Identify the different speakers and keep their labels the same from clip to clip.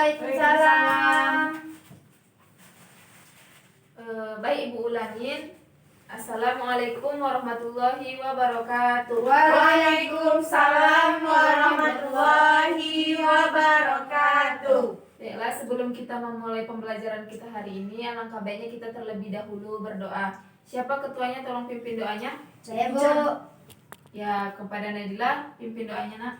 Speaker 1: Waalaikumsalam.
Speaker 2: Baik, Ibu ulangin. Assalamualaikum warahmatullahi wabarakatuh.
Speaker 1: Waalaikumsalam warahmatullahi wabarakatuh.
Speaker 2: Baiklah, sebelum kita memulai pembelajaran kita hari ini, alangkah baiknya kita terlebih dahulu berdoa. Siapa ketuanya? Tolong pimpin doanya.
Speaker 1: Saya, Bu.
Speaker 2: Ya, kepada Nadila, pimpin doanya, Nak.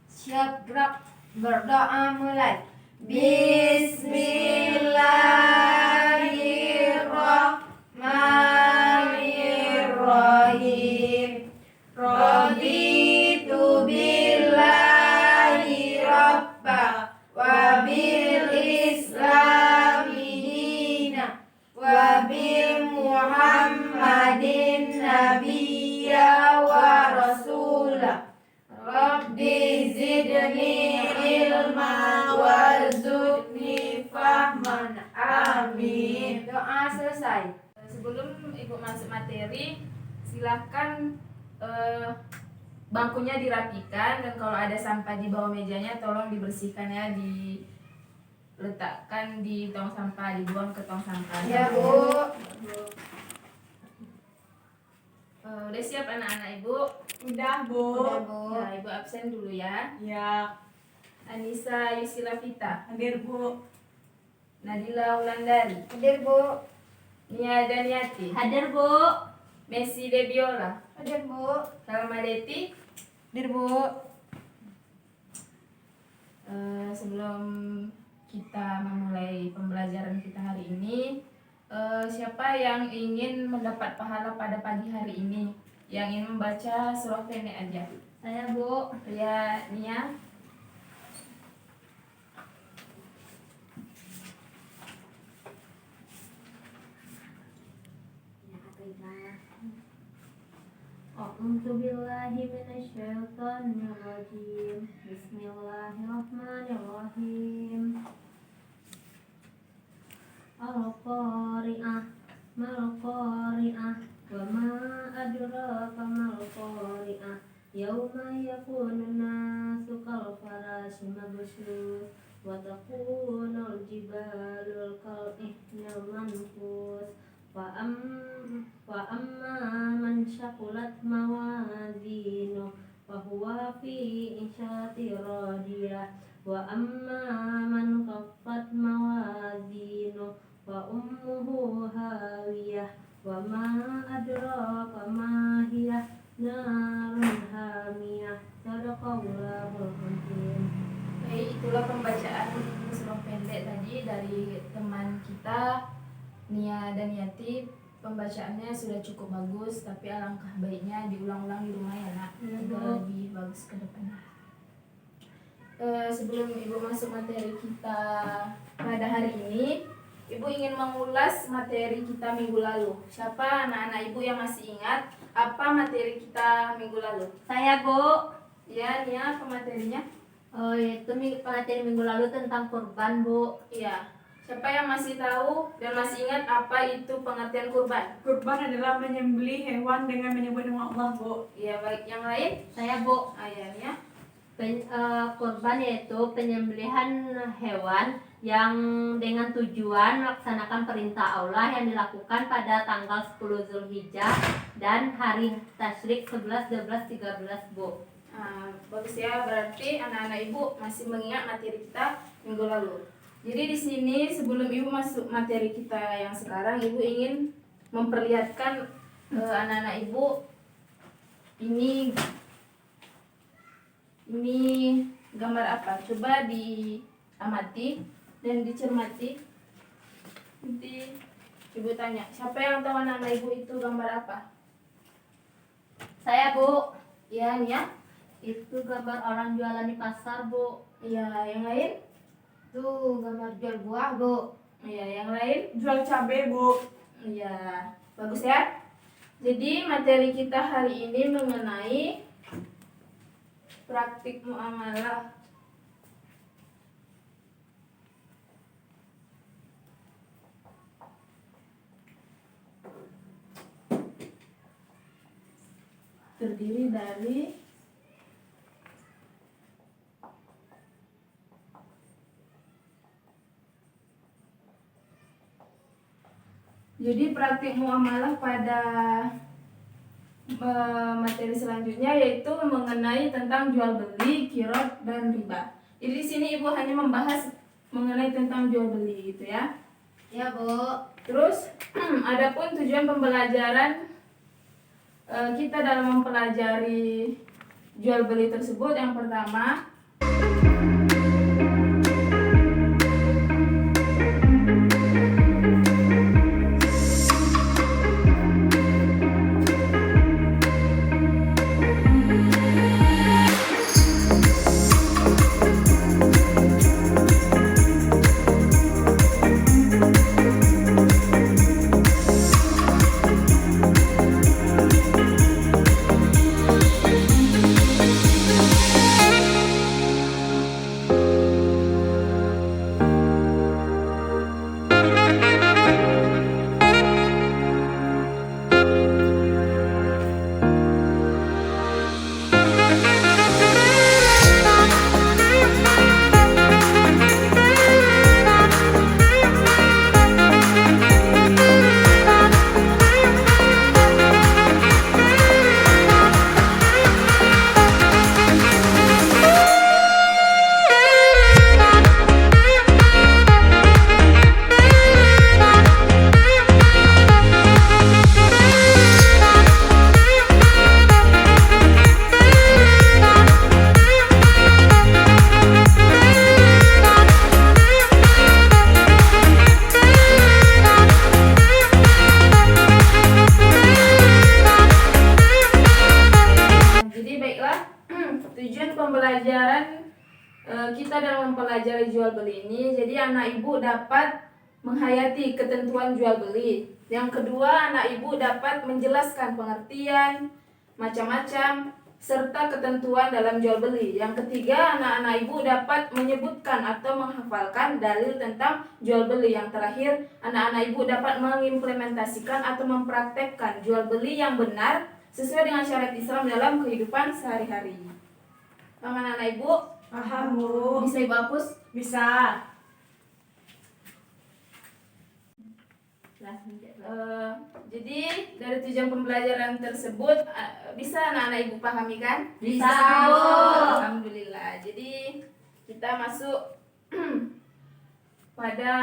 Speaker 1: Siap, gerak. Berdoa mulai. Bismillahirrahmanirrahim. Raditu billahi rabba wa bil islami dina wa bi Muhammadin nabiyya wa rasulah. Rabbi zidni ilma warzuqni fahman. Amin. Doa selesai.
Speaker 2: Sebelum Ibu masuk materi, silahkan bangkunya dirapikan, dan kalau ada sampah di bawah mejanya tolong dibersihkan ya, diletakkan di tong sampah, dibuang ke tong sampah.
Speaker 1: Ya, Bu.
Speaker 2: Udah siap anak-anak Ibu?
Speaker 3: Udah, Bu.
Speaker 1: Udah, Bu.
Speaker 2: Ya, Ibu absen dulu ya.
Speaker 3: Ya,
Speaker 2: Anissa Yusila Vita,
Speaker 3: hadir, Bu.
Speaker 2: Nadila Wulandari,
Speaker 1: Hadir, Bu.
Speaker 2: Nia Daniati,
Speaker 1: Hadir, Bu.
Speaker 2: Messi Debiola,
Speaker 1: Hadir, Bu.
Speaker 2: Salma Deti.
Speaker 1: Hadir, Bu.
Speaker 2: Sebelum kita memulai pembelajaran kita hari ini, siapa yang ingin mendapat pahala pada pagi hari ini? Yang ingin membaca surah pendek aja.
Speaker 1: Saya, Bu.
Speaker 2: Ya, Nia.
Speaker 1: A'udzu billahi minasyaitonir rajim. Bismillahirrahmanirrahim. Al-Qari'ah, mal-Qari'ah, wa ma adraka mal-Qari'ah. Yauma yakunun nasu kal farashi mabsus wa takunul jibalul kal ihnil manfus. Wa amma man syakulat mawazinu wa huwa fi isyati radiyah. Wa amma man khaffat mawazinu wa ummuhu hawiyah. Wa ma adraka ma hiya narun hamiyah. Sadaqallahul azim.
Speaker 2: Baik, itulah pembacaan surah pendek tadi dari teman kita Nia dan Yati. Pembacaannya sudah cukup bagus, tapi alangkah baiknya diulang-ulang di rumah ya, Nak, agar lebih bagus ke depannya. Sebelum Ibu masuk materi kita pada hari ini, Ibu ingin mengulas materi kita minggu lalu. Siapa anak-anak Ibu yang masih ingat apa materi kita minggu lalu?
Speaker 1: Saya, Bu.
Speaker 2: Ya, Nia, apa materinya?
Speaker 1: Oh, itu materi minggu lalu tentang kurban, Bu.
Speaker 2: Iya. Siapa yang masih tahu dan masih ingat apa itu pengertian kurban?
Speaker 3: Kurban adalah menyembelih hewan dengan menyebut nama Allah, Bu.
Speaker 2: Iya, baik. Yang lain?
Speaker 1: Saya, Bu.
Speaker 2: Ayahnya.
Speaker 1: Kurban yaitu penyembelihan hewan yang dengan tujuan melaksanakan perintah Allah yang dilakukan pada tanggal 10 Zulhijjah dan hari Tasyrik 11, 12, 13, Bu.
Speaker 2: Bagus ya, berarti anak-anak Ibu masih mengingat materi kita minggu lalu. Jadi di sini sebelum Ibu masuk materi kita yang sekarang, Ibu ingin memperlihatkan anak-anak Ibu ini gambar apa? Coba diamati dan dicermati. Nanti Ibu tanya, siapa yang tahu anak-anak Ibu itu gambar apa?
Speaker 1: Saya, Bu.
Speaker 2: Ya, Nia.
Speaker 1: Itu gambar orang jualan di pasar, Bu.
Speaker 2: Iya, yang lain?
Speaker 1: Itu gambar jual buah, Bu.
Speaker 2: Iya, yang lain?
Speaker 3: Jual cabai, Bu.
Speaker 2: Iya, bagus ya. Jadi materi kita hari ini mengenai praktik muamalah. Terdiri dari Jadi praktik muamalah pada materi selanjutnya yaitu mengenai tentang jual beli, qirad dan riba. Jadi di sini Ibu hanya membahas mengenai tentang jual beli gitu ya.
Speaker 1: Ya, Bu.
Speaker 2: Terus adapun tujuan pembelajaran kita dalam mempelajari jual beli tersebut, yang pertama tujuan pembelajaran kita dalam mempelajari jual beli ini, jadi anak ibu dapat menghayati ketentuan jual beli. Yang kedua, anak ibu dapat menjelaskan pengertian macam-macam serta ketentuan dalam jual beli. Yang ketiga, anak-anak ibu dapat menyebutkan atau menghafalkan dalil tentang jual beli. Yang terakhir, anak-anak ibu dapat mengimplementasikan atau mempraktekkan jual beli yang benar sesuai dengan syariat Islam dalam kehidupan sehari-hari. Paham anak-anak ibu?
Speaker 3: Paham, Bu.
Speaker 2: Bisa ibu hapus?
Speaker 3: Bisa.
Speaker 2: Jadi dari tujuan pembelajaran tersebut bisa anak-anak ibu pahami kan?
Speaker 1: Bisa, Bu.
Speaker 2: Alhamdulillah. Jadi kita masuk pada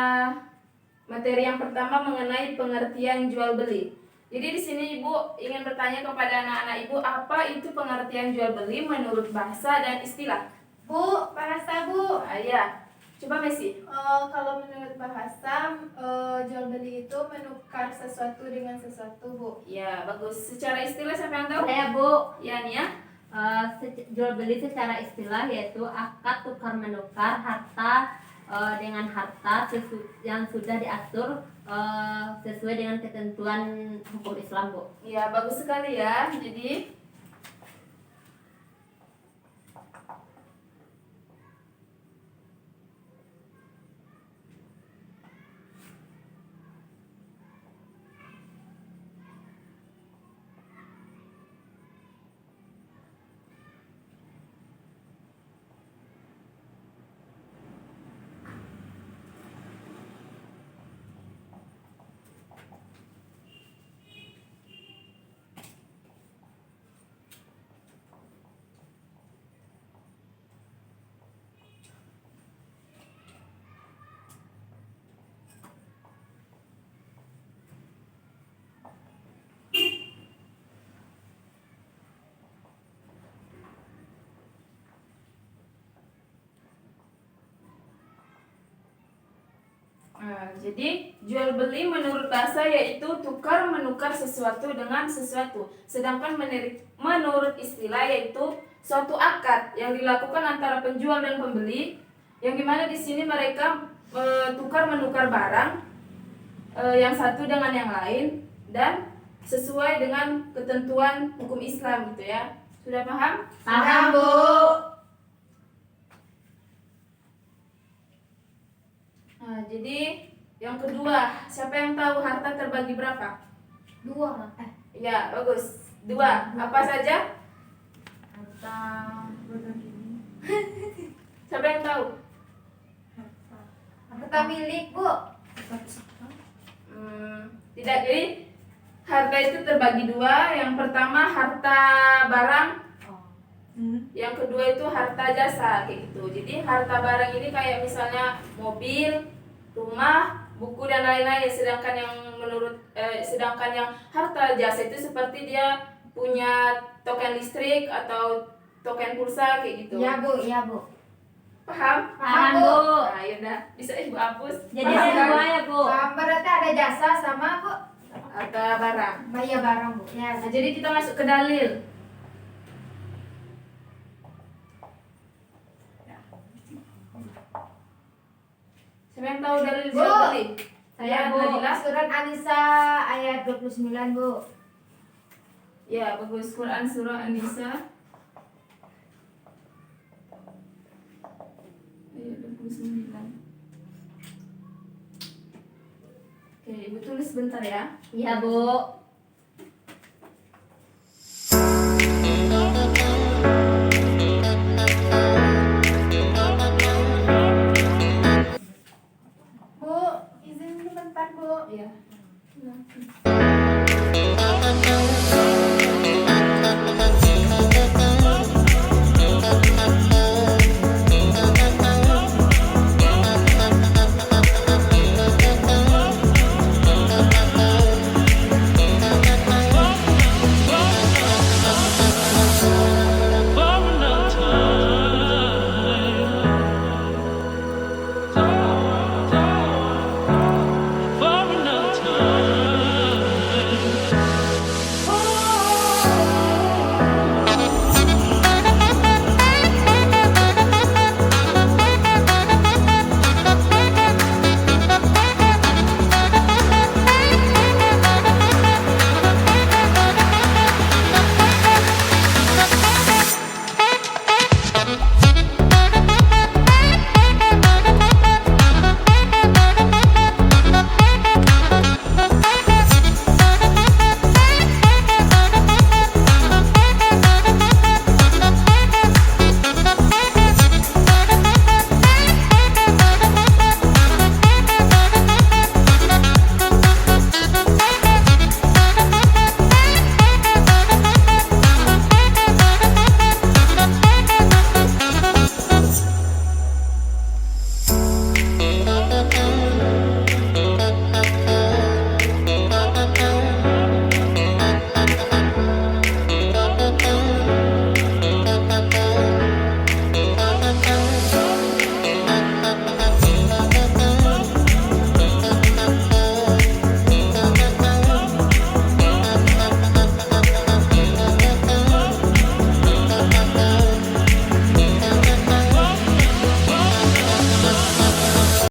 Speaker 2: materi yang pertama mengenai pengertian jual beli. Jadi di sini ibu ingin bertanya kepada anak-anak ibu, apa itu pengertian jual beli menurut bahasa dan istilah?
Speaker 4: Bu, bahasa Bu.
Speaker 2: Ya, coba Messi.
Speaker 4: Kalau menurut bahasa, jual beli itu menukar sesuatu dengan sesuatu, Bu.
Speaker 2: Ya, bagus. Secara istilah siapa yang tahu?
Speaker 1: Saya, Bu.
Speaker 2: Ya, Nia.
Speaker 1: Jual beli secara istilah yaitu akad tukar menukar harta dengan harta yang sudah diatur sesuai dengan ketentuan hukum Islam, Bu.
Speaker 2: Ya, bagus sekali ya. Jadi jadi jual beli menurut bahasa yaitu tukar menukar sesuatu dengan sesuatu. Sedangkan menurut istilah yaitu suatu akad yang dilakukan antara penjual dan pembeli, yang dimana di sini mereka tukar menukar barang yang satu dengan yang lain dan sesuai dengan ketentuan hukum Islam gitu ya. Sudah paham?
Speaker 1: Paham, Bu.
Speaker 2: Nah, jadi yang kedua, siapa yang tahu harta terbagi berapa?
Speaker 4: 2.
Speaker 2: Ya, bagus. 2. Apa saja?
Speaker 3: Harta berbagi.
Speaker 2: Siapa yang tahu?
Speaker 4: Harta milik, Bu.
Speaker 2: Tidak Tidak, jadi harta itu terbagi dua. Yang pertama harta barang, yang kedua itu harta jasa kayak gitu. Jadi harta barang ini kayak misalnya mobil, rumah, buku dan lain-lain. Sedangkan yang harta jasa itu seperti dia punya token listrik atau token pulsa kayak gitu.
Speaker 5: Iya Bu.
Speaker 2: Paham?
Speaker 1: Paham, Bu.
Speaker 2: Nah, yaudah, bisa Ibu hapus.
Speaker 1: Jadi
Speaker 2: Paham
Speaker 1: ada
Speaker 2: kan?
Speaker 1: dua ya, Bu.
Speaker 5: Berarti ada jasa sama Bu.
Speaker 2: Harta barang.
Speaker 5: Bayar barang Bu. Ya.
Speaker 2: Nah, jadi kita masuk ke dalil. Siapa yang tahu dalil
Speaker 5: Bu.
Speaker 2: jual beli?
Speaker 5: Saya Bu.
Speaker 2: Nabila.
Speaker 5: Surat An-Nisa ayat 29 Bu.
Speaker 2: Ya, bagus. Quran surah An-Nisa ayat 29. Oke, Ibu tulis sebentar ya.
Speaker 1: Iya, Bu.
Speaker 4: Bu, izin sebentar Bu.
Speaker 2: Iya.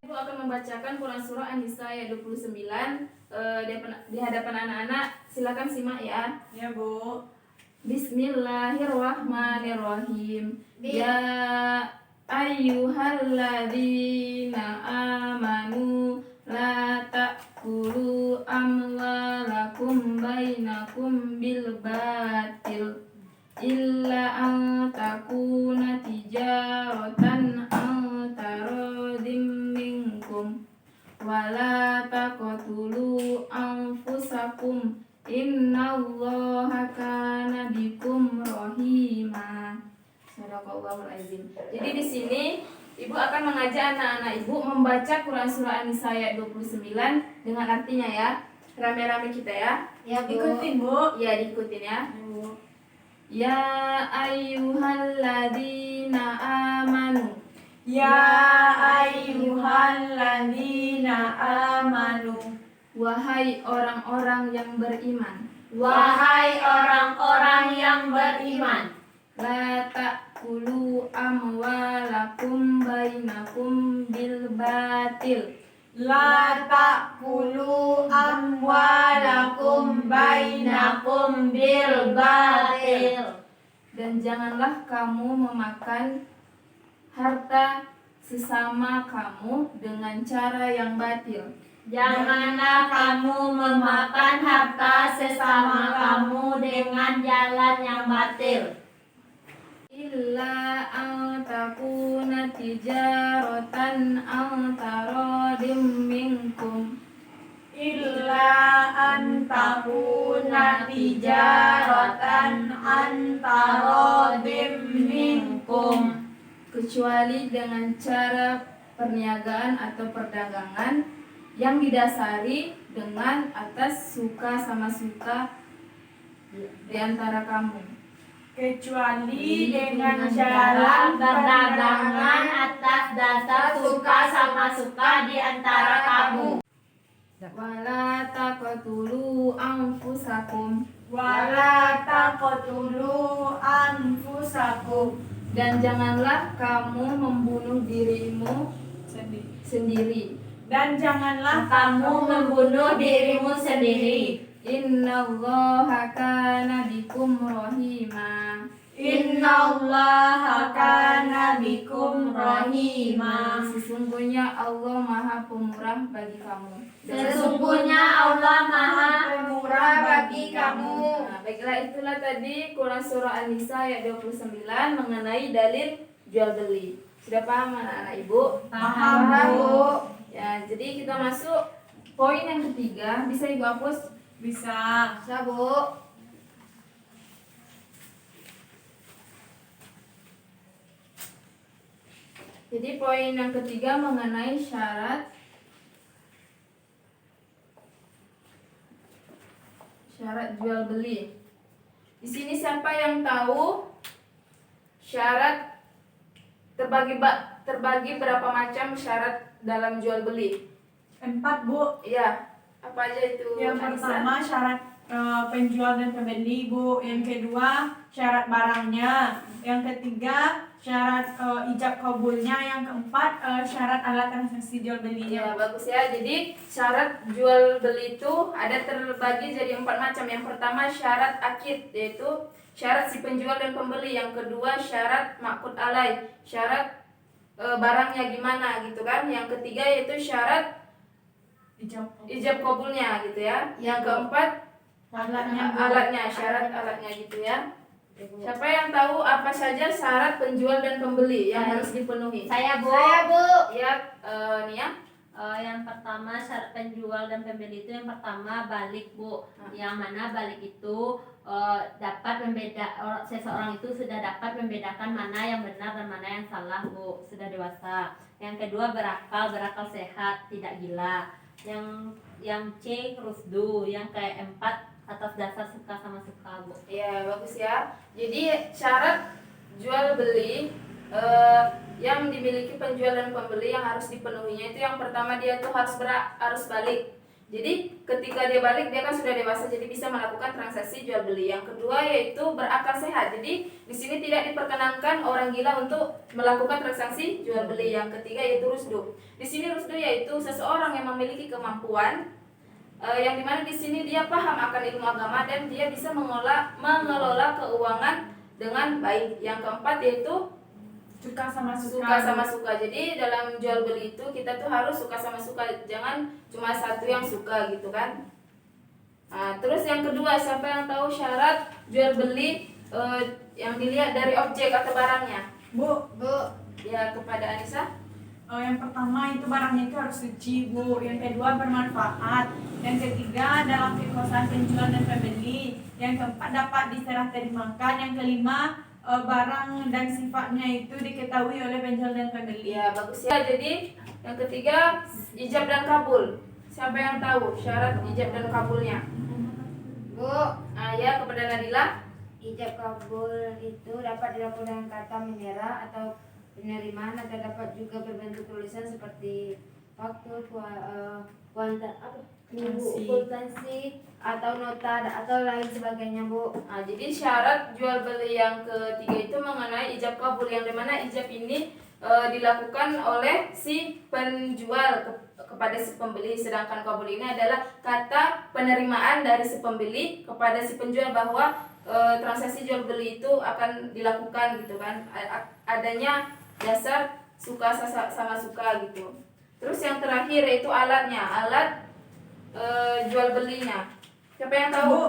Speaker 2: Ibu akan membacakan Quran surah An-Nisa ayat 29 di hadapan anak-anak. Silakan simak ya.
Speaker 3: Ya Bu.
Speaker 2: Bismillahirrahmanirrahim. Ya ayyuhalladzina amanu la ta'kulu amwalakum bainakum bil batil illa an takuna tijaratan an taradim minkum wala taqtulu anfusakum innallaha kana bikum rahima. Sadaqallahul azim. Jadi di sini Ibu akan mengajak anak-anak Ibu membaca Quran surah An-Nisa ayat 29 dengan artinya ya. Rame-rame kita ya.
Speaker 5: Ya Bu.
Speaker 3: Ikutin Bu.
Speaker 2: Ya, diikutin ya.
Speaker 3: Ya Bu.
Speaker 2: Ya ayyuhalladzina amanu.
Speaker 3: Ya ayyuhalladzina amanu.
Speaker 2: Wahai orang-orang yang beriman.
Speaker 1: Wahai orang-orang yang beriman,
Speaker 2: La ta'kulu amwalakum bainakum bil batil.
Speaker 3: La ta'kulu amwalakum bainakum bil batil.
Speaker 2: Dan janganlah kamu memakan harta sesama kamu dengan cara yang batil.
Speaker 1: janganlah kamu memakan harta sesama kamu dengan jalan yang batil.
Speaker 2: Illa an takuna tijaratan an taradim minkum.
Speaker 3: Illa tijaratan antarodim minkum,
Speaker 2: kecuali dengan cara perniagaan atau perdagangan yang didasari dengan atas suka sama suka di antara kamu.
Speaker 3: kecuali dengan
Speaker 1: jalan
Speaker 3: jalan
Speaker 1: perdagangan atas dasar suka sama suka di antara kamu.
Speaker 2: Wala taqtulu anfusakum,
Speaker 3: wala taqtulu anfusakum,
Speaker 2: dan janganlah kamu membunuh dirimu sendiri.
Speaker 3: dan janganlah
Speaker 1: Kamu membunuh dirimu sendiri.
Speaker 2: Innallaha kana bikum rahima.
Speaker 3: Innallaha kana bikum rahima.
Speaker 2: Sesungguhnya Allah Maha Pemurah bagi kamu.
Speaker 1: Sesungguhnya Allah Maha
Speaker 3: Pemurah bagi kamu.
Speaker 2: Nah, baiklah, itulah tadi Quran Surah An-Nisa ayat 29 mengenai dalil jual beli. Sudah paham anak-anak ibu?
Speaker 3: Paham, Bu.
Speaker 2: Ya, jadi kita masuk poin yang ketiga. Bisa ibu hapus?
Speaker 3: Bisa.
Speaker 5: Bisa, Bu.
Speaker 2: Jadi poin yang ketiga mengenai syarat jual beli. Di sini siapa yang tahu syarat terbagi berapa macam syarat dalam jual beli?
Speaker 3: 4, Bu.
Speaker 2: Iya, apa aja itu?
Speaker 3: Yang
Speaker 2: Anissa?
Speaker 3: pertama syarat penjual dan pembeli, Bu. Yang kedua syarat barangnya. Yang ketiga syarat ijab kabulnya. Yang keempat syarat alat transaksi jual belinya.
Speaker 2: Ya, bagus ya. Jadi syarat jual beli itu ada terbagi jadi 4 macam. Yang pertama syarat akid, yaitu syarat si penjual dan pembeli. Yang kedua syarat maqud alai, syarat barangnya gimana gitu kan. Yang ketiga yaitu syarat ijab kabulnya gitu ya. Yang keempat alatnya, syarat alatnya gitu ya. Siapa yang tahu apa saja syarat penjual dan pembeli yang harus dipenuhi?
Speaker 1: Saya, Bu.
Speaker 5: Saya, Bu.
Speaker 2: Ya, Nia.
Speaker 1: Yang pertama syarat penjual dan pembeli itu yang pertama balik, Bu. Yang mana balik itu dapat seseorang itu sudah dapat membedakan mana yang benar dan mana yang salah, Bu. Sudah dewasa. Yang kedua berakal sehat, tidak gila. Yang C rusdu, yang keempat atas dasar suka sama suka, Bu.
Speaker 2: Ya, bagus ya. Jadi syarat jual beli yang dimiliki penjual dan pembeli yang harus dipenuhinya itu yang pertama dia tuh harus balik. Jadi ketika dia balik dia kan sudah dewasa jadi bisa melakukan transaksi jual beli. Yang kedua yaitu berakal sehat. Jadi di sini tidak diperkenankan orang gila untuk melakukan transaksi jual beli. Yang ketiga yaitu rusdu. Di sini rusdu yaitu seseorang yang memiliki kemampuan yang dimana di sini dia paham akan ilmu agama dan dia bisa mengelola keuangan dengan baik. Yang keempat yaitu
Speaker 3: Suka sama
Speaker 2: suka. Jadi dalam jual beli itu kita tuh harus suka sama suka, jangan cuma satu yang suka gitu kan. Nah, terus yang kedua, siapa yang tahu syarat jual beli yang dilihat dari objek atau barangnya?
Speaker 3: Bu.
Speaker 2: Ya, kepada Anissa.
Speaker 3: Yang pertama itu barangnya itu harus suci, Bu. Yang kedua bermanfaat. Yang ketiga dalam kekuasaan penjual dan pembeli. Yang keempat dapat diserah terimakan. Yang kelima barang dan sifatnya itu diketahui oleh penjual dan pembeli.
Speaker 2: Ya, bagus ya. Jadi yang ketiga ijab dan kabul. Siapa yang tahu syarat ijab dan kabulnya?
Speaker 5: Bu,
Speaker 2: Ya, kepada Nadila.
Speaker 5: ijab kabul itu dapat dilakukan dengan kata menyerah atau penerimaan atau dapat juga berbentuk tulisan seperti faktur, kwitansi atau nota atau lain sebagainya, Bu.
Speaker 2: Nah, jadi syarat jual beli yang ketiga itu mengenai ijab kabul, yang dimana ijab ini dilakukan oleh si penjual kepada si pembeli, sedangkan kabul ini adalah kata penerimaan dari si pembeli kepada si penjual bahwa transaksi jual beli itu akan dilakukan gitu kan, adanya dasar suka sama suka gitu. Terus yang terakhir yaitu alatnya, alat jual belinya. Siapa yang tahu?
Speaker 3: Bu.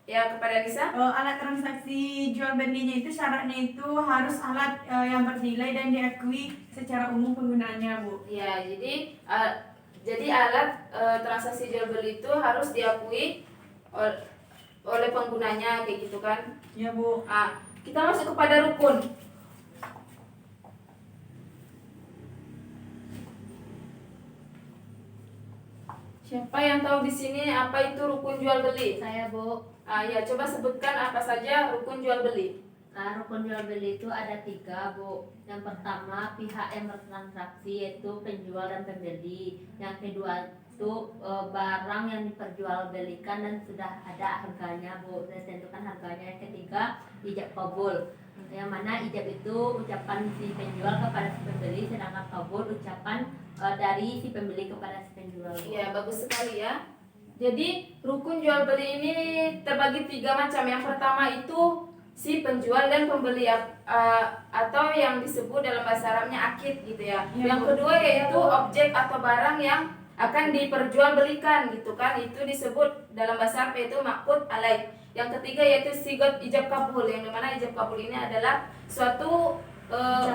Speaker 2: Ya, kepada Nisa.
Speaker 3: Alat transaksi jual belinya itu syaratnya itu harus alat yang bernilai dan diakui secara umum penggunaannya, Bu.
Speaker 2: Ya, jadi alat transaksi jual beli itu harus diakui oleh penggunanya kayak gitu kan.
Speaker 3: Ya Bu.
Speaker 2: Nah, kita masuk kepada rukun. Siapa yang tahu di sini apa itu rukun jual beli?
Speaker 1: Saya Bu.
Speaker 2: Ya, coba sebutkan apa saja rukun jual beli.
Speaker 1: Nah, rukun jual beli itu ada 3 Bu. Yang pertama pihak yang bertransaksi yaitu penjual dan pembeli. Yang kedua itu barang yang diperjualbelikan dan sudah ada harganya Bu, sudah ditentukan harganya. Yang ketiga ijab kabul, yang mana ijab itu ucapan si penjual kepada si pembeli, sedangkan kabul ucapan dari si pembeli kepada si penjual Bu.
Speaker 2: Ya, bagus sekali ya. Jadi rukun jual beli ini terbagi 3 macam. Yang pertama itu si penjual dan pembeli atau yang disebut dalam bahasa Arabnya akid gitu ya. Yang kedua yaitu objek atau barang yang akan diperjualbelikan gitu kan, itu disebut dalam bahasa Arab yaitu maqud alaih. Yang ketiga yaitu sigat ijab kabul, yang dimana ijab kabul ini adalah suatu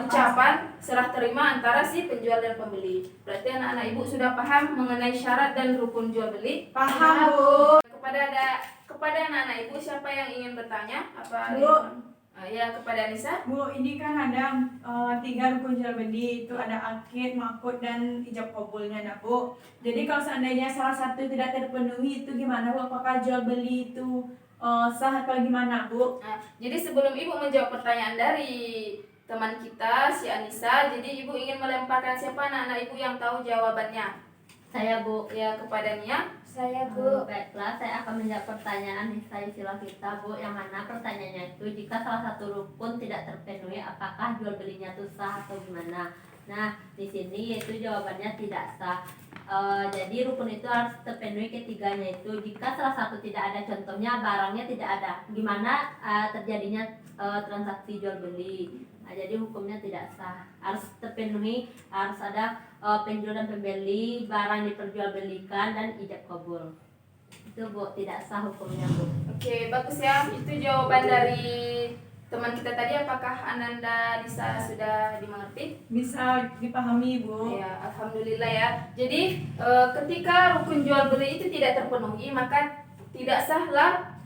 Speaker 2: ucapan serah terima antara si penjual dan pembeli. Berarti anak-anak ibu sudah paham mengenai syarat dan rukun jual beli?
Speaker 3: Paham Bu.
Speaker 2: Kepada anak-anak ibu siapa yang ingin bertanya? Apa
Speaker 3: Bu.
Speaker 2: Ya, kepada Anissa.
Speaker 3: Bu, ini kan ada 3 rukun jual beli, itu ada akid, maqud, dan ijab kabulnya nak Bu. Jadi kalau seandainya salah satu tidak terpenuhi itu gimana Bu? Apakah jual beli itu sah atau gimana Bu?
Speaker 2: Nah, jadi sebelum ibu menjawab pertanyaan dari teman kita si Anissa, jadi ibu ingin melemparkan siapa anak-anak ibu yang tahu jawabannya?
Speaker 1: Saya Bu.
Speaker 2: Ya, kepada Nia.
Speaker 5: Saya Bu.
Speaker 1: Baiklah, saya akan menjawab pertanyaan sisa istilah kita Bu, yang mana pertanyaannya itu jika salah satu rukun tidak terpenuhi apakah jual belinya itu sah atau gimana. Nah, di sini yaitu jawabannya tidak sah. Jadi rukun itu harus terpenuhi ketiganya itu. Jika salah satu tidak ada, contohnya barangnya tidak ada, gimana terjadinya transaksi jual beli. Nah, jadi hukumnya tidak sah. Harus terpenuhi, harus ada penjual dan pembeli, barang diperjualbelikan dan ijab kabul. Itu Bu, tidak sah hukumnya Bu.
Speaker 2: Oke, bagus ya. Itu jawaban dari teman kita tadi. Apakah Ananda Lisa sudah dimengerti?
Speaker 3: Bisa dipahami Bu.
Speaker 2: Ya, alhamdulillah ya. Jadi ketika rukun jual beli itu tidak terpenuhi, maka tidak sahlah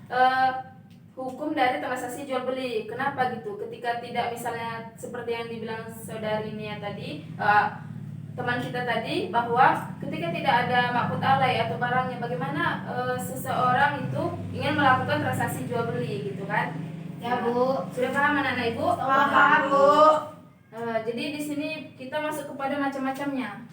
Speaker 2: hukum dari transaksi jual beli. Kenapa gitu? Ketika tidak, misalnya seperti yang dibilang saudari Nia tadi, teman kita tadi, bahwa ketika tidak ada maqud alaih atau barangnya, bagaimana seseorang itu ingin melakukan transaksi jual beli gitu kan?
Speaker 5: Ya Bu.
Speaker 2: Sudah paham anak-anak ibu?
Speaker 3: Paham Bu.
Speaker 2: Jadi di sini kita masuk kepada macam-macamnya.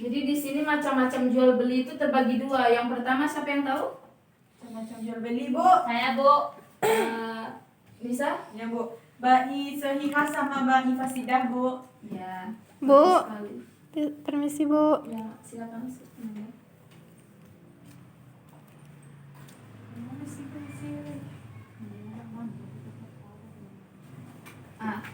Speaker 2: Jadi di sini macam-macam jual beli itu terbagi 2. Yang pertama siapa yang tahu?
Speaker 3: Macam jual beli Bu.
Speaker 1: Saya Bu.
Speaker 2: Bisa?
Speaker 3: Ya Bu. Ba'i sahihah sama ba'i fasidah Bu.
Speaker 2: Ya.
Speaker 4: Bu.
Speaker 2: bagus sekali.
Speaker 4: Permisi Bu.
Speaker 2: Ya, silakan masuk.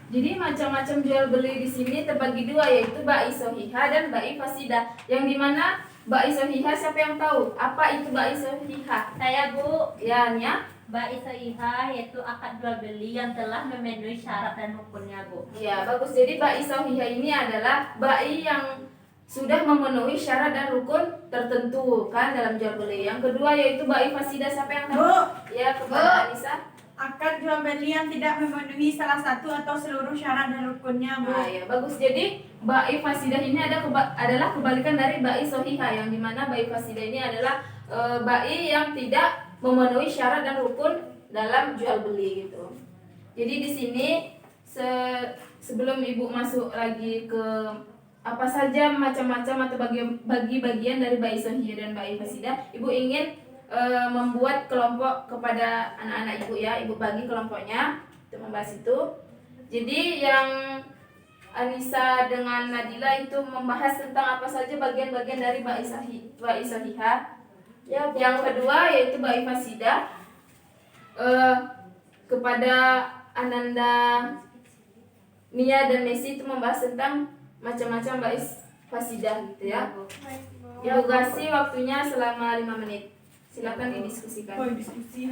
Speaker 2: Jadi macam-macam jual beli di sini terbagi 2, yaitu ba'i sahihah dan ba'i fasidah. Yang dimana ba'i sahihah siapa yang tahu? Apa itu ba'i sahihah?
Speaker 1: Saya Bu.
Speaker 2: Ya, Nia.
Speaker 1: Ba'i sahihah yaitu akad jual beli yang telah memenuhi syarat dan rukunnya Bu.
Speaker 2: Ya, bagus. Jadi ba'i sahihah ini adalah ba'i yang sudah memenuhi syarat dan rukun tertentu kan dalam jual beli. Yang kedua yaitu ba'i fasidah. Siapa yang tahu?
Speaker 3: Bu.
Speaker 2: Ya, kepada Anissa.
Speaker 3: Akad jual beli yang tidak memenuhi salah satu atau seluruh syarat dan rukunnya Bu.
Speaker 2: Nah, ya bagus. Jadi ba'i fasidah ini adalah kebalikan dari ba'i sahihah, yang dimana ba'i fasidah ini adalah ba'i yang tidak memenuhi syarat dan rukun dalam jual beli gitu. Jadi di sini sebelum ibu masuk lagi ke apa saja macam-macam atau bagi-bagian dari ba'i sahihah dan ba'i fasidah, ibu ingin membuat kelompok kepada anak-anak ibu ya. Ibu bagi kelompoknya untuk membahas itu. Jadi yang Anissa dengan Nadila itu membahas tentang apa saja bagian-bagian dari ba'i sahihah. Ya, yang kedua yaitu ba'i fasidah. Kepada Ananda, Nia dan Messi itu membahas tentang macam-macam ba'i fasidah gitu ya. Ibu kasih waktunya selama 5 menit. Silakan didiskusikan.
Speaker 3: Oh, diskusi.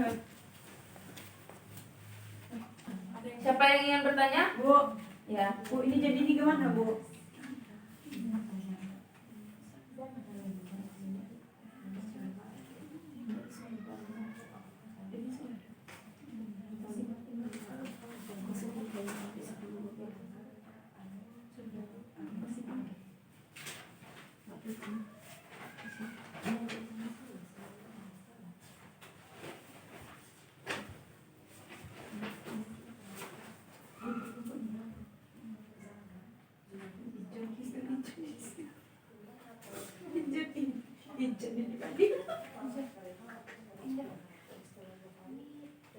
Speaker 2: Siapa yang ingin bertanya?
Speaker 3: Bu.
Speaker 2: Ya.
Speaker 3: Bu, ini jadi gimana Bu?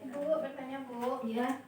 Speaker 4: Bu, bertanya Bu.
Speaker 2: Iya.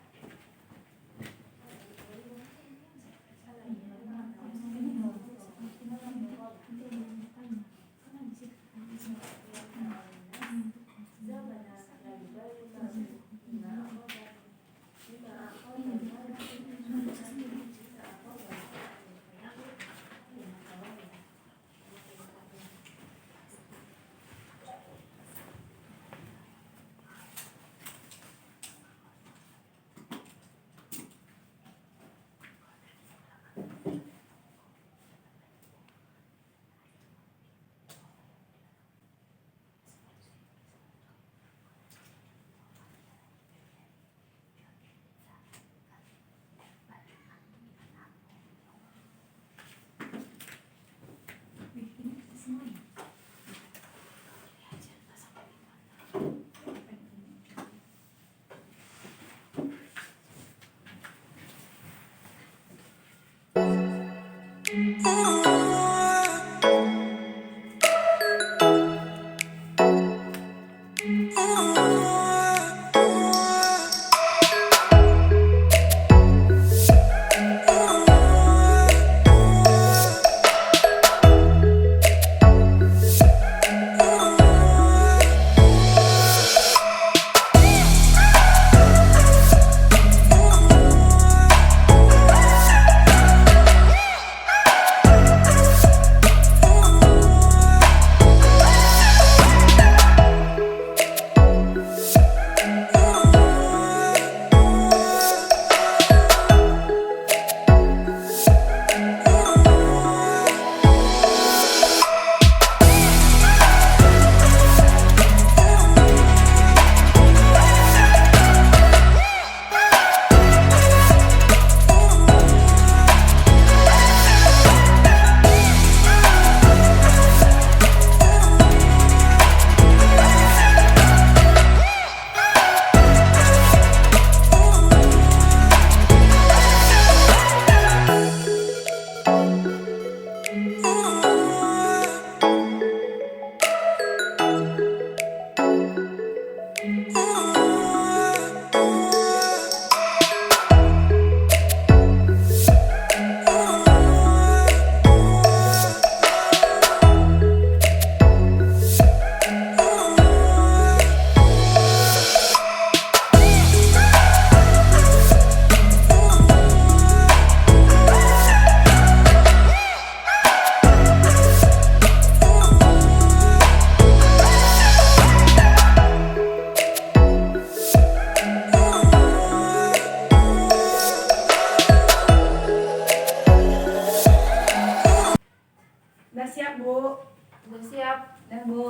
Speaker 3: Udah siap, Bu?
Speaker 2: Udah siap.
Speaker 3: Udah, Bu.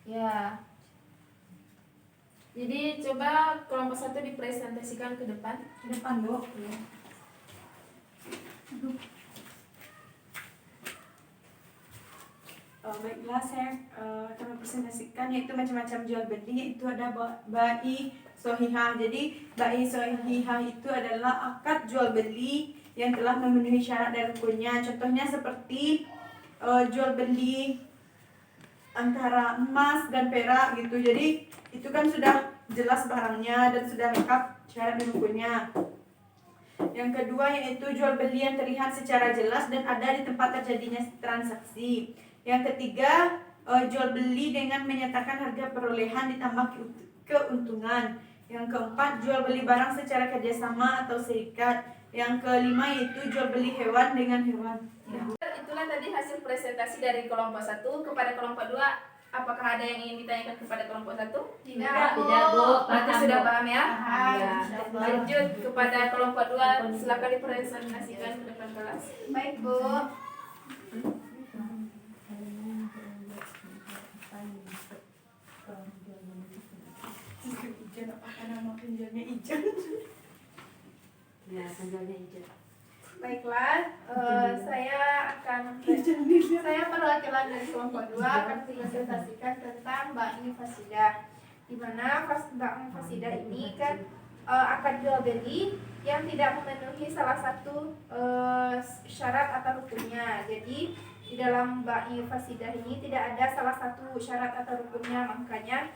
Speaker 2: Ya. Jadi coba kelompok 1 dipresentasikan ke depan.
Speaker 3: Ke depan, Bu. Baiklah, saya akan mempresentasikan yaitu macam-macam jual beli. Itu ada bai sohihah. Jadi bai sohihah itu adalah akad jual beli yang telah memenuhi syarat dan rukunnya. Contohnya seperti jual beli antara emas dan perak gitu. Jadi itu kan sudah jelas barangnya dan sudah lengkap syarat dan rukunnya. Yang kedua yaitu jual beli yang terlihat secara jelas dan ada di tempat terjadinya transaksi. Yang ketiga jual beli dengan menyatakan harga perolehan ditambah keuntungan. Yang keempat jual beli barang secara kerjasama atau serikat. Yang kelima yaitu jual beli hewan dengan hewan. Ya.
Speaker 2: Itulah tadi hasil presentasi dari kelompok 1 kepada kelompok 2. Apakah ada yang ingin ditanyakan kepada kelompok 1?
Speaker 1: Tidak, Bu.
Speaker 2: Berarti sudah paham ya?
Speaker 4: Paham.
Speaker 2: Ya. Lanjut kepada kelompok 2, silakan dipresentasikan ke depan kelas.
Speaker 4: Baik Bu.
Speaker 3: Ijan, apakah nama penjualnya Ijan?
Speaker 5: Ya, penjualnya hijau.
Speaker 4: Baiklah, saya perwakilan dari kelompok 2 akan presentasikan tentang bakmi fasidah. Di mana bakmi fasidah ini kan akan jual beli yang tidak memenuhi salah satu syarat atau rukunnya. Jadi di dalam bakmi fasidah ini tidak ada salah satu syarat atau rukunnya, makanya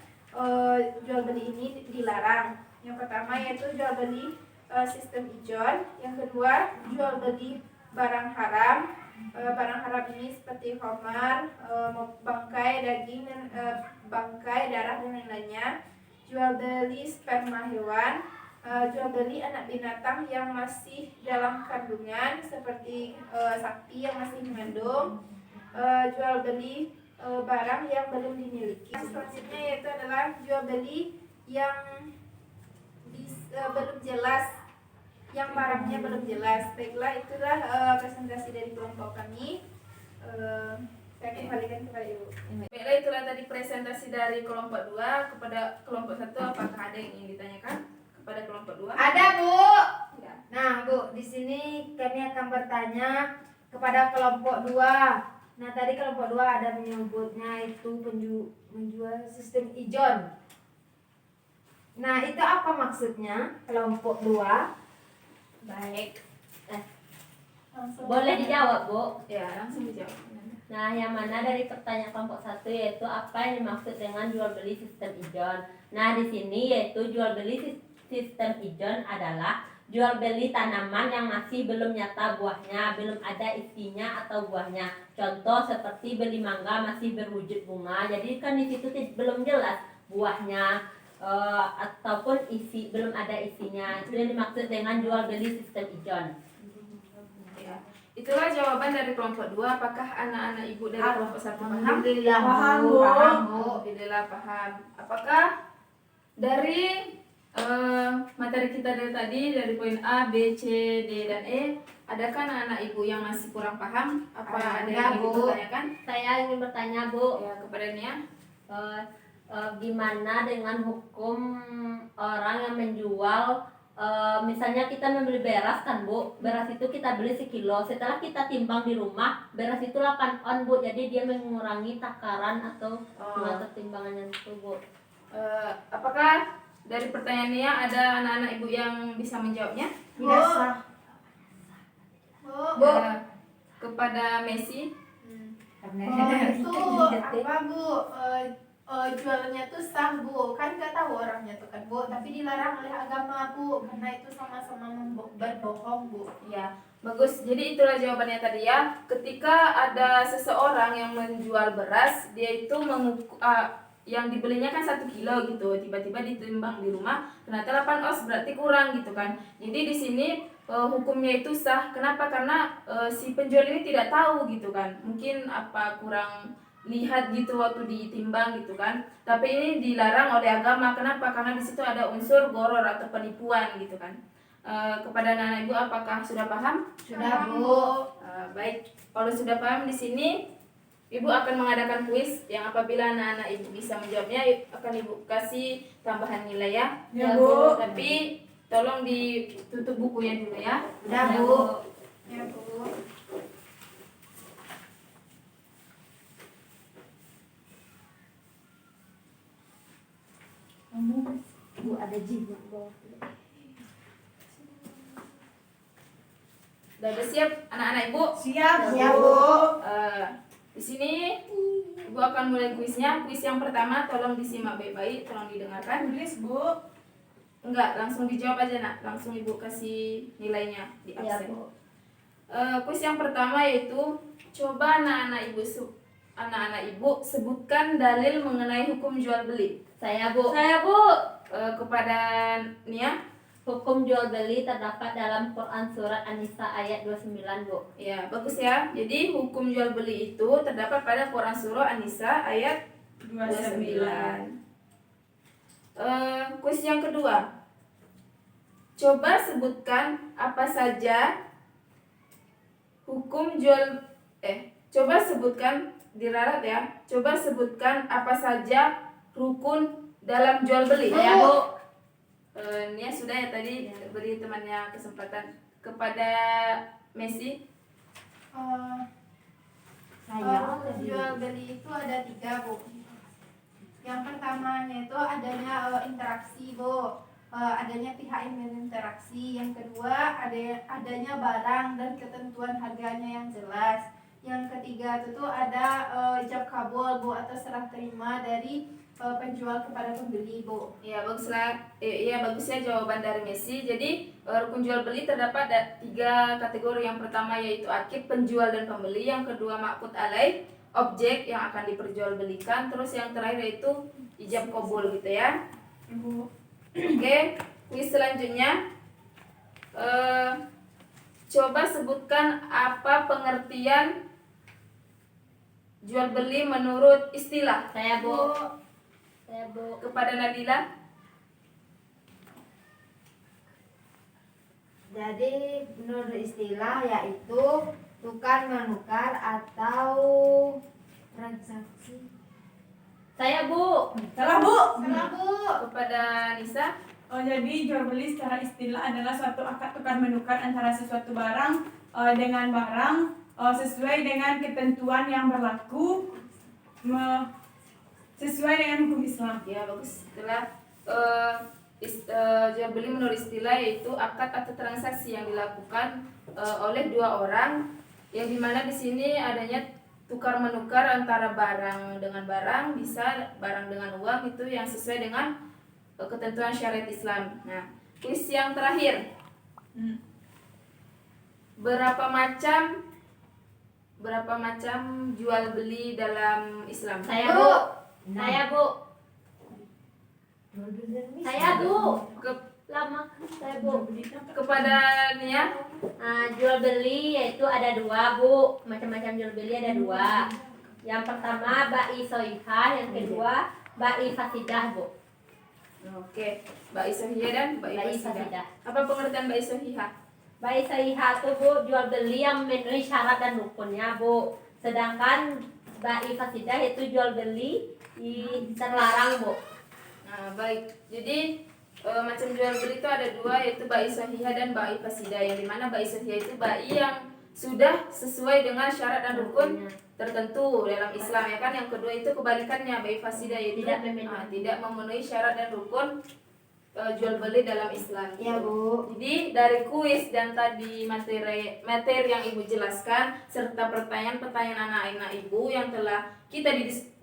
Speaker 4: jual beli ini dilarang. Yang pertama yaitu jual beli sistem ijon, yang kedua jual beli barang haram. Barang haram ini seperti khamar, bangkai daging dan bangkai darah dan lain-lainnya. Jual beli sperma hewan, jual beli anak binatang yang masih dalam kandungan seperti sapi yang masih mengandung, jual beli barang yang belum dimiliki. Selanjutnya yaitu adalah jual beli yang belum jelas, yang barangnya belum jelas. Baiklah, itulah presentasi dari kelompok kami. Saya kembalikan kepada Ibu.
Speaker 2: Baiklah, itulah tadi presentasi dari kelompok 2 kepada kelompok 1. Apakah ada yang ingin ditanyakan kepada kelompok 2?
Speaker 5: Ada, Bu.
Speaker 2: Ya.
Speaker 5: Nah, Bu, di sini kami akan bertanya kepada kelompok 2. Nah, tadi kelompok 2 ada menyebutnya itu menjual sistem ijon. Nah, itu apa maksudnya kelompok 2?
Speaker 1: Baik.
Speaker 4: Langsung.
Speaker 1: Boleh dijawab, Bu?
Speaker 2: Ya, langsung dijawab.
Speaker 1: Nah, yang mana dari pertanyaan kelompok 1 yaitu apa yang dimaksud dengan jual beli sistem ijon. Nah, di sini yaitu jual beli sistem ijon adalah jual beli tanaman yang masih belum nyata buahnya, belum ada isinya atau buahnya. Contoh seperti beli mangga masih berwujud bunga. Jadi kan di situ belum jelas buahnya ataupun belum ada isinya. Itu yang dimaksud dengan jual beli sistem ijon.
Speaker 2: Ya. Itulah jawaban dari kelompok 2. Apakah anak-anak Ibu dari kelompok 1 paham?
Speaker 5: Alhamdulillah,
Speaker 3: Paham,
Speaker 5: Bu.
Speaker 3: Bu.
Speaker 5: Paham, Bu.
Speaker 2: Alhamdulillah paham. Apakah dari materi kita dari tadi, dari poin A, B, C, D, dan E, adakah anak-anak Ibu yang masih kurang paham? Apa ada yang ingin
Speaker 5: Bu.
Speaker 2: ditanyakan?
Speaker 1: Saya ingin bertanya, Bu,
Speaker 2: Ya, kepada Nia.
Speaker 1: gimana dengan hukum orang yang menjual, misalnya kita membeli beras kan, Bu, beras itu kita beli sekilo, setelah kita timbang di rumah beras itu 8 on, Bu, jadi dia mengurangi takaran atau gimana timbangannya itu, Bu.
Speaker 2: Apakah dari pertanyaan Nia ada anak-anak Ibu yang bisa menjawabnya?
Speaker 3: Tidak sah.
Speaker 4: Bu,
Speaker 2: Kepada Messi.
Speaker 4: itu apa Bu? Jualannya tuh sah Bu, kan nggak tahu orangnya tuh kan Bu, tapi dilarang oleh agama Bu, karena itu sama-sama berbohong Bu.
Speaker 2: Ya, bagus. Jadi itulah jawabannya tadi ya. Ketika ada seseorang yang menjual beras, dia itu yang dibelinya kan 1 kilo gitu, tiba-tiba ditimbang di rumah ternyata 8 oz, berarti kurang gitu kan. Jadi di sini hukumnya itu sah. Kenapa? Karena si penjual ini tidak tahu gitu kan, mungkin apa kurang lihat gitu waktu ditimbang gitu kan. Tapi ini dilarang oleh agama. Kenapa? Karena di situ ada unsur goror atau penipuan gitu kan. Kepada anak-anak Ibu, apakah sudah paham?
Speaker 5: Sudah, Bu.
Speaker 2: Baik, kalau sudah paham di sini Ibu akan mengadakan kuis yang apabila anak-anak Ibu bisa menjawabnya akan Ibu kasih tambahan nilai ya.
Speaker 3: Ya, Bu.
Speaker 2: Tapi tolong ditutup bukunya dulu ya.
Speaker 5: Sudah, Bu.
Speaker 4: Ya Bu.
Speaker 5: Bu, ada jiwa, Bu.
Speaker 2: Sudah siap anak-anak Ibu?
Speaker 3: Siap,
Speaker 5: Siap,
Speaker 3: Bu.
Speaker 5: Bu.
Speaker 2: Di sini Ibu akan mulai kuisnya. Kuis yang pertama tolong disimak baik-baik, tolong didengarkan.
Speaker 3: Tulis, Bu.
Speaker 2: Enggak, langsung dijawab aja nak. Langsung Ibu kasih nilainya di
Speaker 1: Ya,
Speaker 2: absen.
Speaker 1: Bu.
Speaker 2: Kuis yang pertama yaitu coba anak-anak Ibu sebutkan dalil mengenai hukum jual beli.
Speaker 1: Saya, Bu.
Speaker 2: Kepada Nia.
Speaker 1: Hukum jual beli terdapat dalam Quran surat An-Nisa ayat 29, Bu.
Speaker 2: Ya, bagus ya. Jadi hukum jual beli itu terdapat pada Quran surah An-Nisa ayat 29. Kuis yang kedua. Coba sebutkan apa saja hukum jual Coba sebutkan, diralat ya. Coba sebutkan apa saja rukun dalam jual beli.
Speaker 1: Saya Bu.
Speaker 2: Nia sudah ya tadi beri temannya kesempatan kepada Messi.
Speaker 4: Rukun jual beli itu ada 3 Bu. Yang pertamanya itu adanya interaksi Bu. Adanya pihak yang berinteraksi. Yang kedua adanya barang dan ketentuan harganya yang jelas. Yang ketiga itu tuh ada ijab kabul Bu, atau serah terima dari penjual kepada pembeli Bu.
Speaker 2: Ya baguslah, bagus ya jawaban dari Messi. Jadi rukun jual beli terdapat 3 kategori. Yang pertama yaitu akid, penjual dan pembeli. Yang kedua ma'qud alaih, objek yang akan diperjualbelikan. Terus yang terakhir yaitu ijab kabul gitu ya.
Speaker 3: Ibu.
Speaker 2: Oke, kuis selanjutnya. Coba sebutkan apa pengertian jual beli menurut istilah.
Speaker 1: Saya Bu. Saya Bu.
Speaker 2: Kepada Nadila.
Speaker 5: Jadi menurut istilah yaitu tukar menukar atau transaksi.
Speaker 1: Saya Bu.
Speaker 3: Salah Bu.
Speaker 4: Salah Bu.
Speaker 2: Kepada Nisa.
Speaker 3: Jadi jual beli secara istilah adalah suatu akad tukar menukar antara sesuatu barang dengan barang sesuai dengan ketentuan yang berlaku sesuai dengan hukum Islam.
Speaker 2: Ya bagus. Setelah jual beli menurut istilah yaitu akad atau transaksi yang dilakukan oleh 2 orang, yang dimana di sini adanya tukar menukar antara barang dengan barang, bisa barang dengan uang, itu yang sesuai dengan ketentuan syariat Islam. Nah, kuis yang terakhir. Berapa macam jual beli dalam Islam?
Speaker 1: Saya Bu. Saya Bu. Saya Bu. Lama saya Bu.
Speaker 2: Kepada Nia.
Speaker 1: Jual beli yaitu ada 2 Bu. Macam-macam jual beli ada 2. Yang pertama ba'i soihah, yang kedua ba'i fasidah Bu.
Speaker 2: Oke, ba'i sohiyah dan ba'i fasidah.
Speaker 1: fasidah.
Speaker 2: Apa pengertian ba'i sohiyah?
Speaker 1: Ba'i soihah itu Bu jual beli yang memenuhi syarat dan rukunnya Bu. Sedangkan ba'i fasidah itu jual beli terlarang Bu.
Speaker 2: Nah, baik. Jadi macam jual beli itu ada 2, yaitu ba'i sohiyah dan ba'i fasidah. Yang dimana ba'i sohiyah itu ba'i yang sudah sesuai dengan syarat dan rukun tertentu dalam Islam ya kan. Yang kedua itu kebalikannya, ba'i fasidah yaitu tidak memenuhi syarat dan rukun jual beli dalam Islam.
Speaker 5: Ya Bu.
Speaker 2: Jadi dari kuis dan tadi materi yang Ibu jelaskan serta pertanyaan-pertanyaan anak-anak Ibu yang telah kita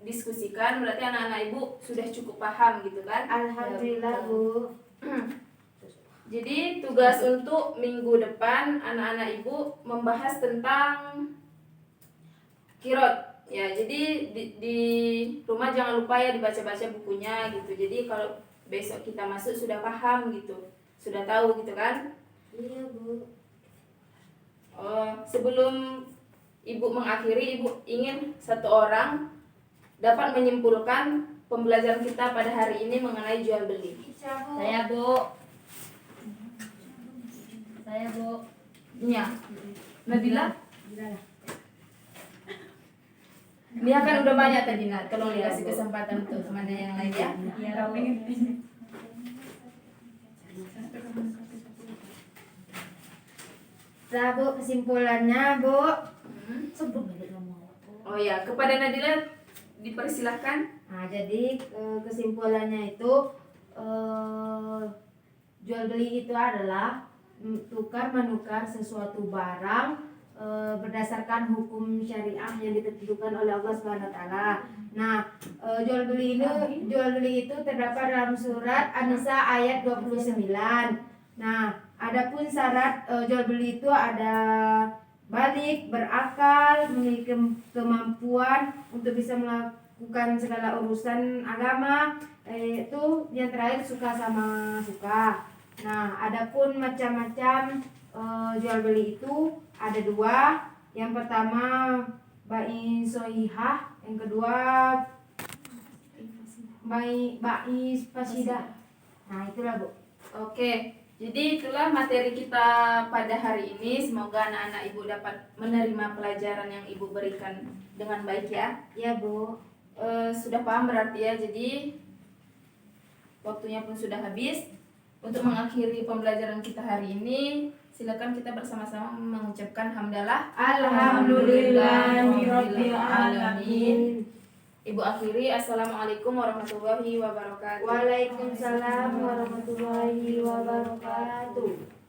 Speaker 2: diskusikan, berarti anak-anak Ibu sudah cukup paham gitu kan?
Speaker 5: Alhamdulillah Bu.
Speaker 2: Jadi tugas untuk minggu depan anak-anak Ibu membahas tentang kirot. Ya, jadi di rumah jangan lupa ya dibaca-baca bukunya gitu. Jadi kalau besok kita masuk sudah paham gitu, sudah tahu gitu kan?
Speaker 5: Iya Bu.
Speaker 2: Sebelum Ibu mengakhiri, Ibu ingin 1 orang dapat menyimpulkan pembelajaran kita pada hari ini mengenai jual beli.
Speaker 1: Saya Bu. Saya Bu.
Speaker 2: Iya. Nabila? Dia kan udah banyak tadi Nat, tolong dikasih kesempatan untuk temannya yang lain ya.
Speaker 1: Iya Bu.
Speaker 5: Nah Bu, kesimpulannya Bu.
Speaker 2: Oh ya, kepada Nadila dipersilahkan.
Speaker 5: Nah jadi kesimpulannya itu jual beli itu adalah tukar menukar sesuatu barang berdasarkan hukum syariah yang ditentukan oleh Allah Subhanahu wa taala. Nah, jual beli itu terdapat dalam surat An-Nisa ayat 29. Nah, adapun syarat jual beli itu ada balik, berakal, memiliki kemampuan untuk bisa melakukan segala urusan agama, itu yang terakhir suka sama suka. Nah, adapun macam-macam jual beli itu ada 2. Yang pertama ba'i sohihah, yang kedua ba'i fasidah. Nah, itulah Bu.
Speaker 2: Oke. Jadi itulah materi kita pada hari ini. Semoga anak-anak ibu dapat menerima pelajaran yang ibu berikan dengan baik ya.
Speaker 5: Ya Bu.
Speaker 2: Sudah paham berarti ya. Jadi waktunya pun sudah habis. Untuk mengakhiri pembelajaran kita hari ini, silakan kita bersama-sama mengucapkan hamdalah.
Speaker 3: Alhamdulillahirabbil alamin.
Speaker 2: Ibu akhiri, assalamualaikum warahmatullahi wabarakatuh.
Speaker 5: Waalaikumsalam warahmatullahi wabarakatuh.